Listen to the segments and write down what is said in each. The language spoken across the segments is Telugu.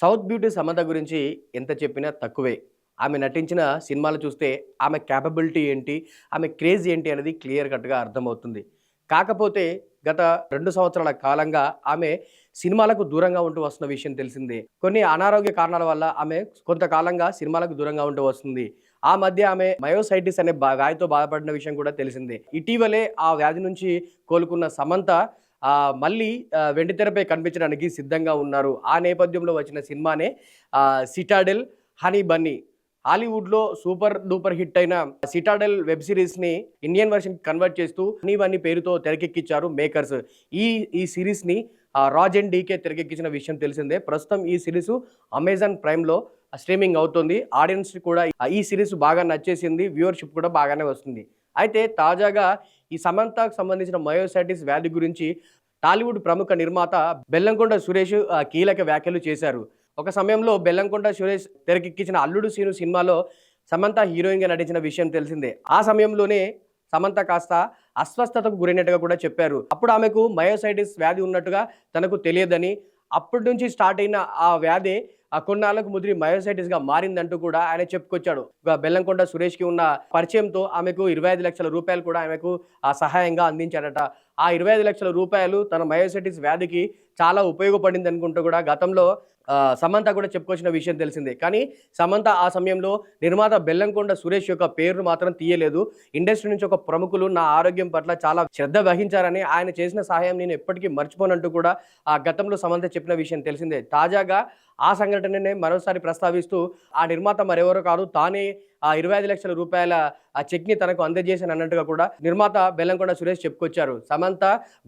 సౌత్ బ్యూటీ సమంత గురించి ఎంత చెప్పినా తక్కువే. ఆమె నటించిన సినిమాలు చూస్తే ఆమె కేపబిలిటీ ఏంటి, ఆమె క్రేజ్ ఏంటి అనేది క్లియర్ కట్‌గా అర్థమవుతుంది. కాకపోతే గత 2 సంవత్సరాల కాలంగా ఆమె సినిమాలకు దూరంగా ఉంటూ వస్తున్న విషయం తెలిసిందే. కొన్ని అనారోగ్య కారణాల వల్ల ఆమె కొంతకాలంగా సినిమాలకు దూరంగా ఉంటూ వస్తుంది. ఆ మధ్య ఆమె మయోసైటిస్ అనే వ్యాధితో బాధపడిన విషయం కూడా తెలిసిందే. ఇటీవలే ఆ వ్యాధి నుంచి కోలుకున్న సమంత మళ్ళీ వెండితెరపై కనిపించడానికి సిద్ధంగా ఉన్నారు. ఆ నేపథ్యంలో వచ్చిన సినిమానే 'సిటాడెల్ హనీ బన్నీ'. హాలీవుడ్‌లో సూపర్ డూపర్ హిట్ అయిన 'సిటాడెల్' వెబ్ సీరీస్‌ని ఇండియన్ వెర్షన్‌కి కన్వర్ట్ చేస్తూ 'హనీ బన్నీ' పేరుతో తెరకెక్కించారు మేకర్స్. ఈ ఈ సీరీస్‌ని రాజ్ అండ్ డీకే తెరకెక్కించిన విషయం తెలిసిందే. ప్రస్తుతం ఈ సీరీసు అమెజాన్ ప్రైమ్‌లో స్ట్రీమింగ్ అవుతుంది. ఆడియన్స్‌కి కూడా ఈ సీరీస్ బాగా నచ్చేసింది. వ్యూవర్‌షిప్ కూడా బాగానే వస్తుంది. అయితే తాజాగా ఈ సమంతకు సంబంధించిన మయోసైటిస్ వ్యాధి గురించి టాలీవుడ్ ప్రముఖ నిర్మాత బెల్లంకొండ సురేష్ కీలక వ్యాఖ్యలు చేశారు. ఒక సమయంలో బెల్లంకొండ సురేష్ తెరకెక్కించిన 'అల్లుడు సీను' సినిమాలో సమంత హీరోయిన్‌గా నటించిన విషయం తెలిసిందే. ఆ సమయంలోనే సమంత కాస్త అస్వస్థతకు గురైనట్టుగా కూడా చెప్పారు. అప్పుడు ఆమెకు మయోసైటిస్ వ్యాధి ఉన్నట్టుగా తనకు తెలియదని, అప్పటి నుంచి స్టార్ట్ అయిన ఆ వ్యాధి కొన్నాళ్లకు ముదిరి మయోసైటిస్‌గా మారిందంటూ కూడా ఆయన చెప్పుకొచ్చాడు. బెల్లంకొండ సురేష్‌కి ఉన్న పరిచయంతో ఆమెకు 25 లక్షల రూపాయలు కూడా ఆమెకు సహాయంగా అందించాడట. ఆ 25 లక్షల రూపాయలు తన మయోసైటిస్ వ్యాధికి చాలా ఉపయోగపడిందనుకుంటూ కూడా గతంలో సమంత కూడా చెప్పుకొచ్చిన విషయం తెలిసిందే. కానీ సమంత ఆ సమయంలో నిర్మాత బెల్లంకొండ సురేష్ యొక్క పేరును మాత్రం తీయలేదు. ఇండస్ట్రీ నుంచి ఒక ప్రముఖులు నా ఆరోగ్యం పట్ల చాలా శ్రద్ధ వహించారని, ఆయన చేసిన సహాయం నేను ఎప్పటికీ మర్చిపోనంటూ కూడా ఆ గతంలో సమంత చెప్పిన విషయం తెలిసిందే. తాజాగా ఆ సంఘటననే మరోసారి ప్రస్తావిస్తూ ఆ నిర్మాత మరెవరో కాదు తానే ఆ 25 లక్షల రూపాయల ఆ చెక్‌ని తనకు అందజేశానన్నట్టుగా కూడా నిర్మాత బెల్లంకొండ సురేష్ చెప్పుకొచ్చారు. సమంత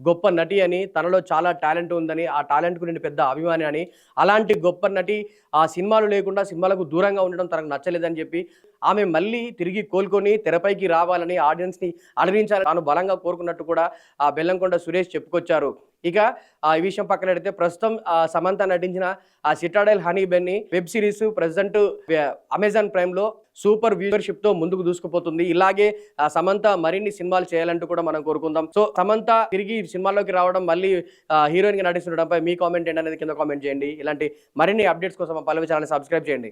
గొప్ప నటి అని, తనలో చాలా టాలెంట్ ఉందని, ఆ టాలెంట్‌కు నేను పెద్ద అభిమాని అని, అలాంటి గొప్ప నటి ఆ సినిమాలు లేకుండా సినిమాలకు దూరంగా ఉండడం తనకు నచ్చలేదని చెప్పి, ఆమె మళ్ళీ తిరిగి కోలుకొని తెరపైకి రావాలని ఆడియన్స్‌ని అలరించాలని తాను బలంగా కోరుకున్నట్టు కూడా ఆ బెల్లంకొండ సురేష్ చెప్పుకొచ్చారు. ఇక ఈ విషయం పక్కనెడితే ప్రస్తుతం సమంత నటించిన 'Citadel Honey Bunny' web series present Amazon ప్రైమ్‌లో సూపర్ వ్యూవర్‌షిప్‌తో ముందుకు దూసుకుపోతుంది. ఇలాగే సమంత మరిన్ని సినిమాలు చేయాలంటూ కూడా మనం కోరుకుందాం. సో సమంత తిరిగి సినిమాల్లోకి రావడం, మళ్ళీ హీరోయిన్‌గా నటిస్తుండడంపై మీ కామెంట్ ఏంటనేది కింద కామెంట్ చేయండి. ఇలాంటి మరిన్ని అప్డేట్స్ కోసం మా పల్లవి ఛానెల్‌ని సబ్స్క్రైబ్ చేయండి.